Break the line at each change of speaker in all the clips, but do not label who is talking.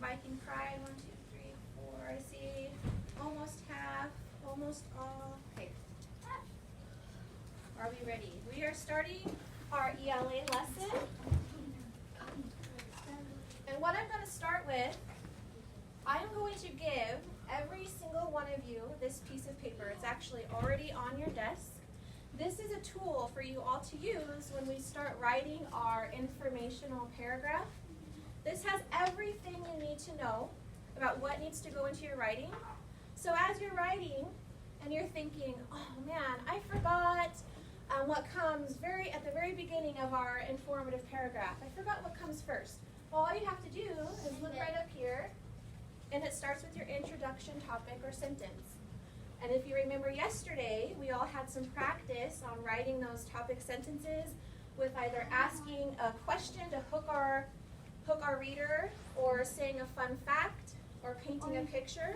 Viking Pride. 1, 2, 3, 4. I see almost half, almost all. Okay. Are we ready? We are starting our ELA lesson. And what I'm going to start with, I'm going to give every single one of you this piece of paper. It's actually already on your desk. This is a tool for you all to use when we start writing our informational paragraph. This has everything you need to know about what needs to go into your writing. So as you're writing and you're thinking, oh man, I forgot what comes at the very beginning of our informative paragraph. I forgot what comes first. Well, all you have to do is look right up here, and it starts with your introduction, topic, or sentence. And if you remember yesterday, we all had some practice on writing those topic sentences with either asking a question to hook our reader, or saying a fun fact, or painting a picture.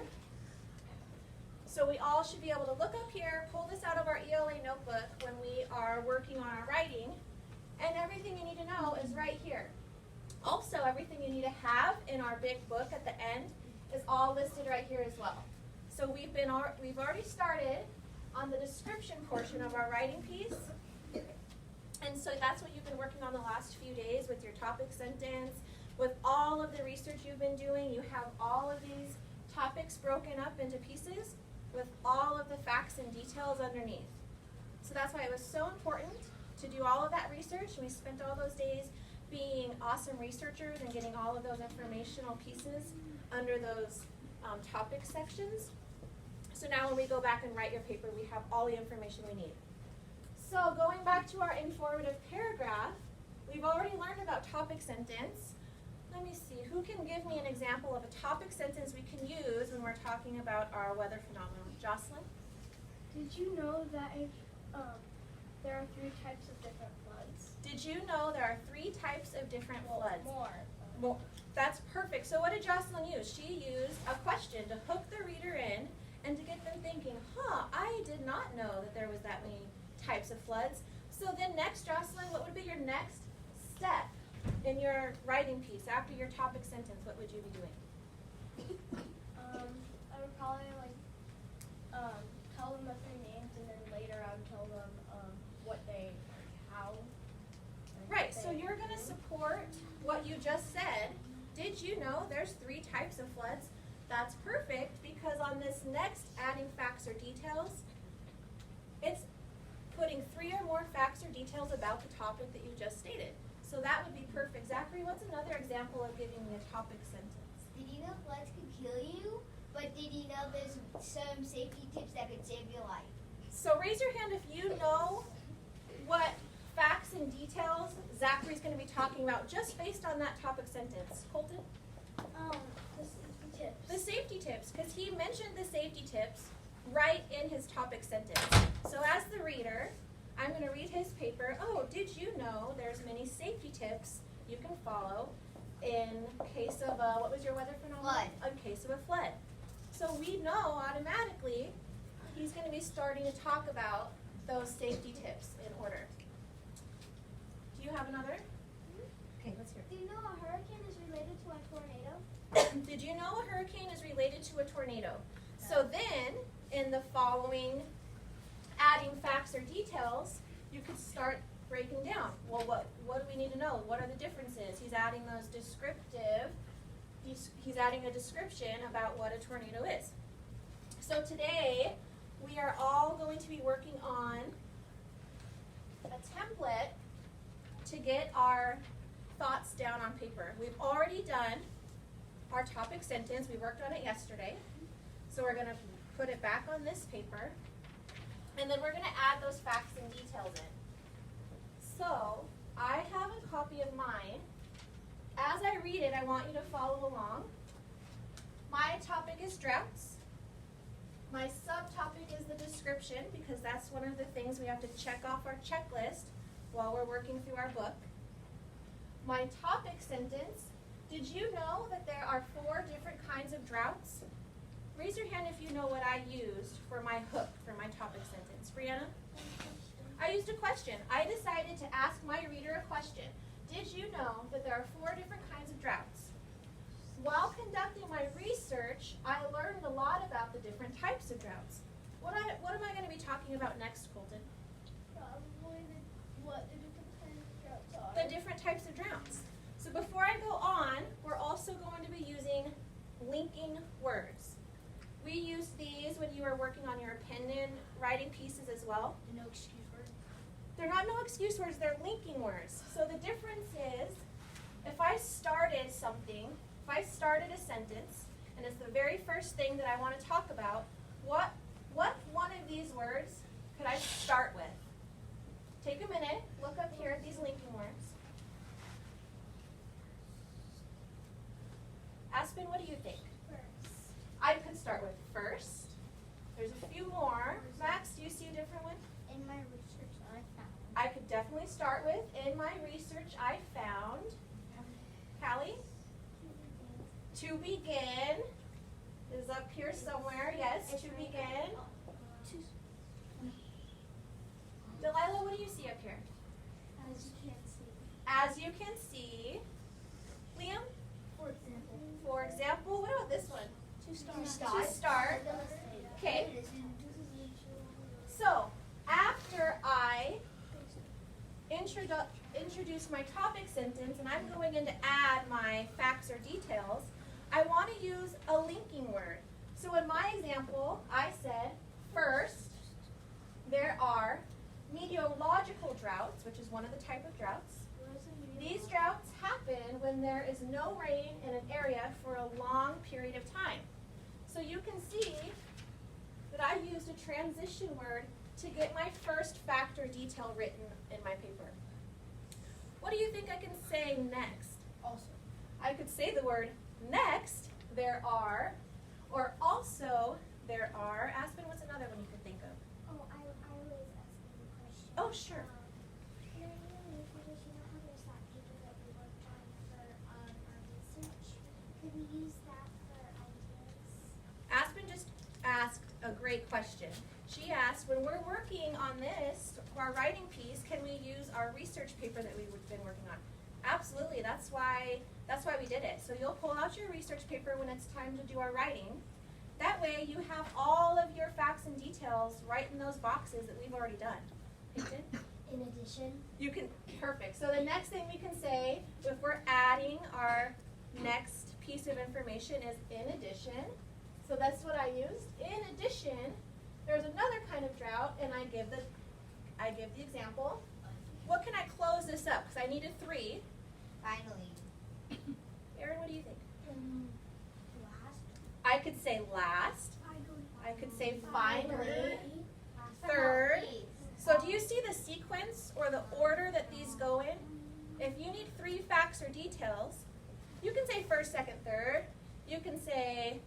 So we all should be able to look up here, pull this out of our ELA notebook when we are working on our writing, and everything you need to know is right here. Also, everything you need to have in our big book at the end is all listed right here as well. So we've already started on the description portion of our writing piece. And so that's what you've been working on the last few days with your topic sentence, with all of the research you've been doing. You have all of these topics broken up into pieces with all of the facts and details underneath. So that's why it was so important to do all of that research. We spent all those days being awesome researchers and getting all of those informational pieces under those topic sections. So now when we go back and write your paper, we have all the information we need. So going back to our informative paragraph, we've already learned about topic sentence. Let me see, who can give me an example of a topic sentence we can use when we're talking about our weather phenomenon? Jocelyn?
Did you know that there are 3 types of different floods?
Did you know there are 3 types of different floods?
More.
That's perfect. So what did Jocelyn use? She used a question to hook the reader in and to get them thinking, I did not know that there was that many types of floods. So then next, Jocelyn, what would be your next step in your writing piece after your topic sentence? What would you be doing?
I would probably tell them the 3 names, and then later I would tell them how.
Right, so you're going to support what you just said. Did you know there's 3 types of floods? That's perfect, because on this next adding facts or details, it's putting 3 or more facts or details about the topic that you just stated. So that would be perfect. Zachary, what's another example of giving me a topic sentence?
Did you know floods could kill you? But did you know there's some safety tips that could save your life?
So raise your hand if you know what facts and details Zachary's going to be talking about just based on that topic sentence. Colton?
The safety tips.
The safety tips, because he mentioned the safety tips right in his topic sentence. So as the reader, I'm going to read his paper. Oh, did you know there's many safety tips you can follow in case of what was your weather phenomenon?
Flood.
In case of a flood. So we know automatically he's going to be starting to talk about those safety tips in order. Do you have another? Okay, let's hear it.
Do you know a hurricane is related to a tornado?
Did you know a hurricane is related to a tornado? So then, in the following adding facts or details, you could start breaking down. Well, what do we need to know? What are the differences? He's adding those descriptive, he's adding a description about what a tornado is. So today, we are all going to be working on a template to get our thoughts down on paper. We've already done our topic sentence. We worked on it yesterday. So we're going to put it back on this paper. And then we're going to add those facts and details in. So I have a copy of mine. As I read it, I want you to follow along. My topic is droughts. My subtopic is the description, because that's one of the things we have to check off our checklist while we're working through our book. My topic sentence, did you know that there are 4 different kinds of droughts? Raise your hand if you know what I used for my hook for my topic sentence. Brianna? I used a question. I decided to ask my reader a question. Did you know that there are 4 different kinds of droughts? while conducting my research, I learned a lot about the different types of droughts. What am I going to be talking about next, Colton?
Probably what the different kinds of droughts are.
The different types of droughts. So before I go on, we're also going to be using linking words. We used these when you were working on your opinion writing pieces as well.
No excuse word.
They're not no excuse words, they're linking words. So the difference is, if I started something, if I started a sentence, and it's the very first thing that I want to talk about, what one of these words could I start with? Take a minute, look up here at these linking words. Aspen, what do you think?
First.
I could start with first. There's a few more. Max, do you see a different one?
In my research, I found.
I could definitely start with, in my research I found. Callie? To begin is up here somewhere. Yes, to begin. Delilah, what do you see up here?
As you can see.
As you can see. Liam?
For example.
For example, what about this one?
To start.
To start. Okay. So, after I introduce my topic sentence and I'm going in to add my facts or details, I want to use a linking word. So in my example, I said, first, there are meteorological droughts, which is one of the type of droughts. These droughts happen when there is no rain in an area for a long period of time. So you can see that I used a transition word to get my first fact or detail written in my paper. What do you think I can say next?
Also.
I could say the word next, there are, or also there are. Aspen, what's another one you could think of?
Oh, I was asking a question.
Oh, sure.
In our ELA pages, you know how there's that paper that we worked on for our research? Could we use that for ideas?
Aspen just asked a great question. She asked, when we're working on this, our writing piece, can we use our research paper that we've been working on? Absolutely, that's why we did it. So you'll pull out your research paper when it's time to do our writing. That way you have all of your facts and details right in those boxes that we've already done. Peyton?
In addition.
You can, perfect. So the next thing we can say, if we're adding our next piece of information is in addition. So that's what I used. In addition, there's another kind of drought, and I give the example. What can I close this up? Because I needed 3.
Finally.
Erin, what do you think?
Last.
I could say last. I could say finally. Third. So do you see the sequence or the order that these go in? If you need 3 facts or details, you can say first, second, third. You can say,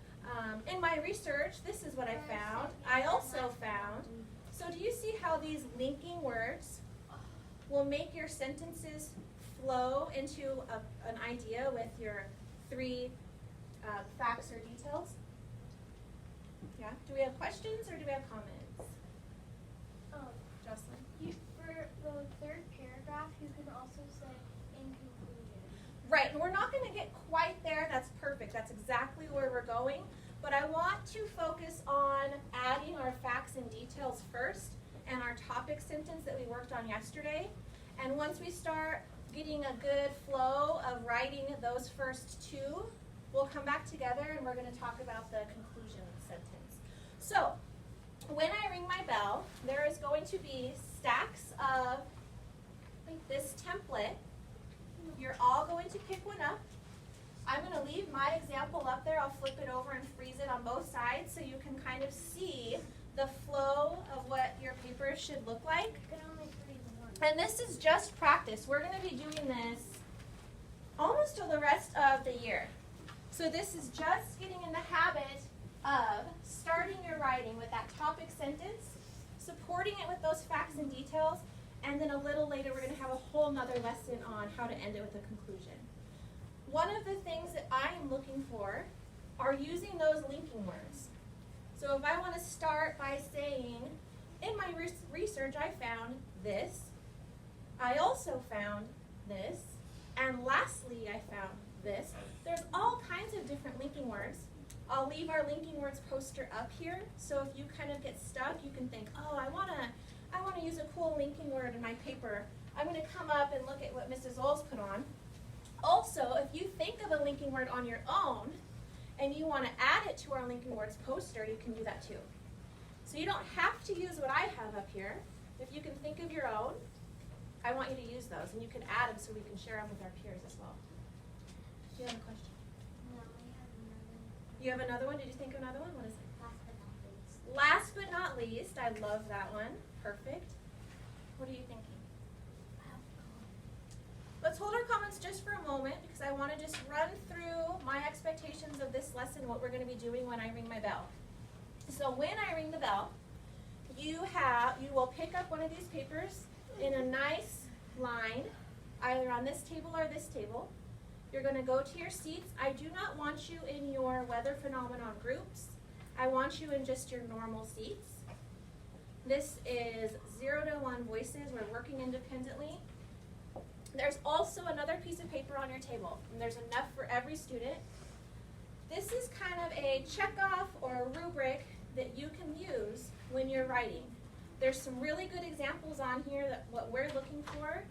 in my research, this is what I found. I also found. So do you see how these linking words will make your sentences flow into an idea with your 3 facts or details? Yeah? Do we have questions or do we have comments? Jocelyn?
For the third paragraph, you can also say in conclusion.
Right, and we're not going to get quite there. That's perfect. That's exactly where we're going. But I want to focus on adding our facts and details first and our topic sentence that we worked on yesterday. And once we start getting a good flow of writing those first 2, we'll come back together and we're going to talk about the conclusion sentence. So, when I ring my bell, there is going to be stacks of this template. You're all going to pick one up. I'm going to leave my example up there. I'll flip it over and freeze it on both sides so you can kind of see the flow of what your paper should look like.
You can only freeze one.
And this is just practice. We're going to be doing this almost till the rest of the year. So this is just getting in the habit of starting your writing with that topic sentence, supporting it with those facts and details, and then a little later we're going to have a whole nother lesson on how to end it with a conclusion. One of the things that I am looking for are using those linking words. So if I want to start by saying, in my research I found this, I also found this, and lastly I found this. There's all kinds of different linking words. I'll leave our linking words poster up here, so if you kind of get stuck, you can think, oh, I wanna use a cool linking word in my paper. I'm gonna come up and look at what Mrs. Oles put on. Also, if you think of a linking word on your own, and you wanna add it to our linking words poster, you can do that too. So you don't have to use what I have up here. If you can think of your own, I want you to use those, and you can add them so we can share them with our peers as well. Do you have a question?
No, I have another.
You have another one? Did you think of another one? What is it?
Last but not least.
Last but not least, I love that one. Perfect. What are you thinking? Let's hold our comments just for a moment because I want to just run through my expectations of this lesson, what we're going to be doing when I ring my bell. So when I ring the bell, you will pick up one of these papers in a nice line, either on this table or this table. You're going to go to your seats. I do not want you in your weather phenomenon groups. I want you in just your normal seats. This is 0 to 1 voices. We're working independently. There's also another piece of paper on your table, and there's enough for every student. This is kind of a checkoff or a rubric that you can use when you're writing. There's some really good examples on here that what we're looking for.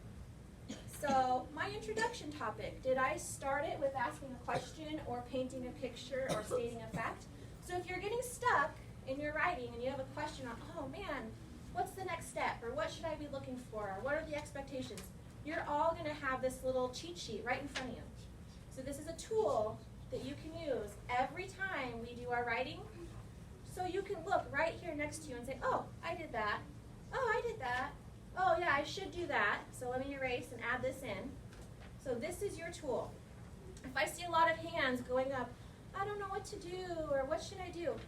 So my introduction topic, did I start it with asking a question or painting a picture or stating a fact? So if you're getting stuck in your writing and you have a question on, oh man, what's the next step? Or what should I be looking for? Or what are the expectations? You're all going to have this little cheat sheet right in front of you. So this is a tool that you can use every time we do our writing. So you can look right here next to you and say, oh, I did that. Oh, I did that. Oh, yeah, I should do that. So let me erase and add this in. So this is your tool. If I see a lot of hands going up, I don't know what to do, or what should I do?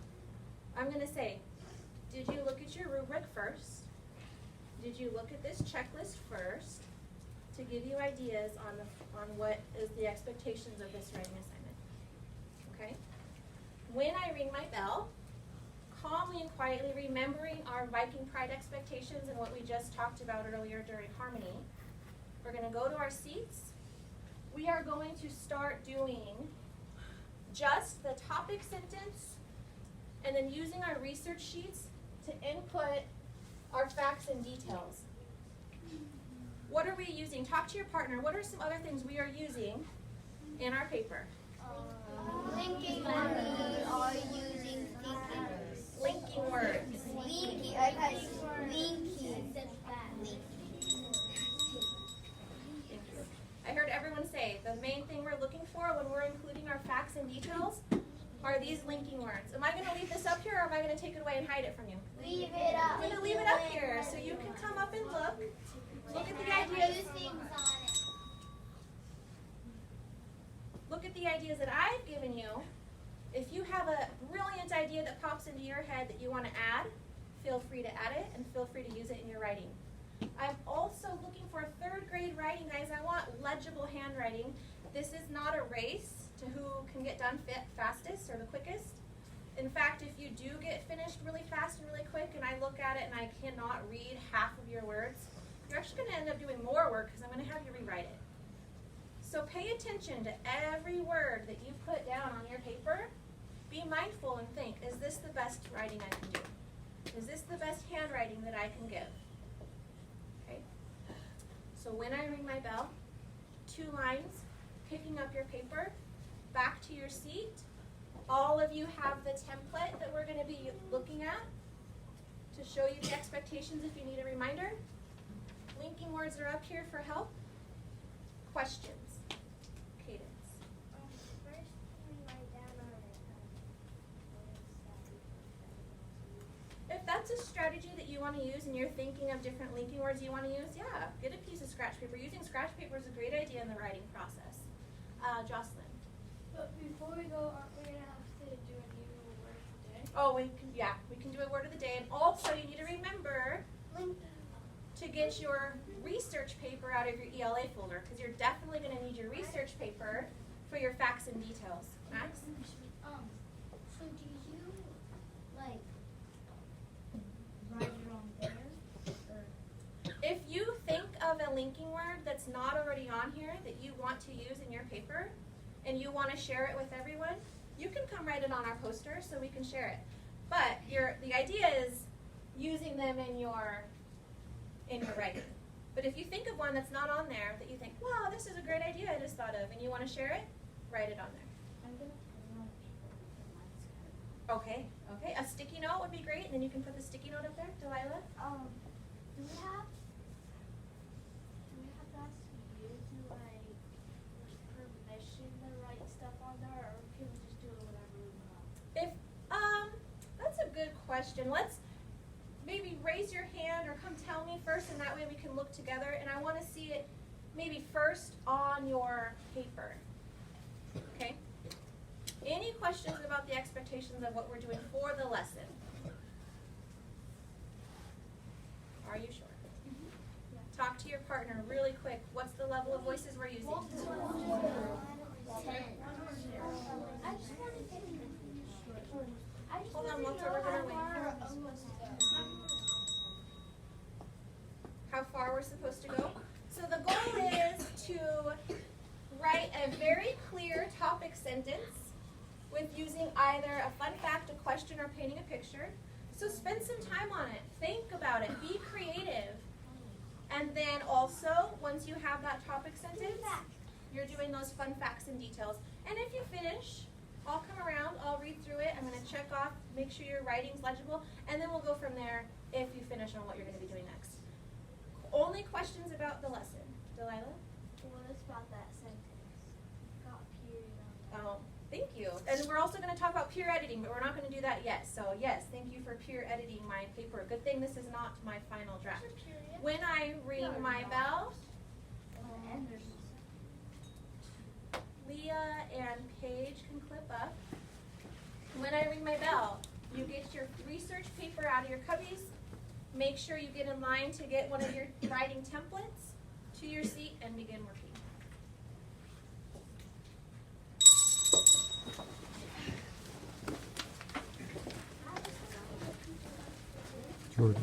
I'm going to say, did you look at your rubric first? Did you look at this checklist first to give you ideas on what is the expectations of this writing assignment? Okay? When I ring my bell, calmly and quietly remembering our Viking Pride expectations and what we just talked about earlier during Harmony, we're going to go to our seats. We are going to start doing just the topic sentence and then using our research sheets to input our facts and details. What are we using? Talk to your partner. What are some other things we are using in our paper?
Linking words. We are using
Linking words.
linking. I've had linking.
I heard everyone say the main thing we're looking for when we're including our facts and details are these linking words. Am I going to leave this up here, or am I going to take it away and hide it from you?
Leave it up.
I'm going to leave it up here so you can come up and look. Look at the ideas. Look at the ideas that I've given you. If you have a brilliant idea that pops into your head that you want to add, feel free to add it and feel free to use it in your writing. I'm also looking for third grade writing, guys. I want legible handwriting. This is not a race to who can get done fastest or the quickest. In fact, if you do get finished really fast and really quick and I look at it and I cannot read half of your words, you're actually going to end up doing more work because I'm going to have you rewrite it. So pay attention to every word that you put down on your paper. Be mindful and think, is this the best writing I can do? Is this the best handwriting that I can give? Okay. So when I ring my bell, 2 lines, picking up your paper, back to your seat. All of you have the template that we're going to be looking at to show you the expectations if you need a reminder. Linking words are up here for help. Questions? Cadence.
First, we write down our
If that's a strategy that you want to use and you're thinking of different linking words you want to use, yeah, get a piece of scratch paper. Using scratch paper is a great idea in the writing process. Jocelyn.
But before we go, aren't we going to have to do a new word of the day?
Oh, we can do a word of the day. And also you need to remember to get your research paper out of your ELA folder because you're definitely going to need your research paper for your facts and details. Max?
So do you, like, write it on there?
If you think of a linking word that's not already on here that you want to use in your paper, and you want to share it with everyone, you can come write it on our poster so we can share it. But the idea is using them in your writing. But if you think of one that's not on there that you think, wow, this is a great idea I just thought of, and you want to share it, write it on there.
I'm gonna put it on
Okay, okay. A sticky note would be great, and then you can put the sticky note up there, Delilah.
Do we have to ask you to like permission to write stuff on there, or can we just do it whenever we want?
That's a good question. Let's maybe raise your hand or come tell me first, and that way we can look together. And I want to see it maybe first on your paper. Okay? Any questions about the expectations of what we're doing for the lesson? Are you sure? Talk to your partner really quick. What's the level of voices we're using?
10.
Hold on, Walter, we're gonna wait. How far we're supposed to go? So the goal is to write a very clear topic sentence with using either a fun fact, a question, or painting a picture. So spend some time on it. Think about it. Be creative. And then also, once you have that topic sentence, you're doing those fun facts and details. And if you finish, I'll come around, I'll read through it, I'm going to check off, make sure your writing's legible, and then we'll go from there if you finish on what you're going to be doing next. Only questions about the lesson. Delilah?
What about that sentence? Got a period on that.
Oh, thank you. And we're also going to talk about peer editing, but we're not going to do that yet. So yes, thank you for peer editing my paper. Good thing this is not my final draft. When I ring my bell, Leah and Paige can clip up. When I ring my bell, you get your research paper out of your cubbies. Make sure you get in line to get one of your writing templates to your seat and begin working.
Jordan.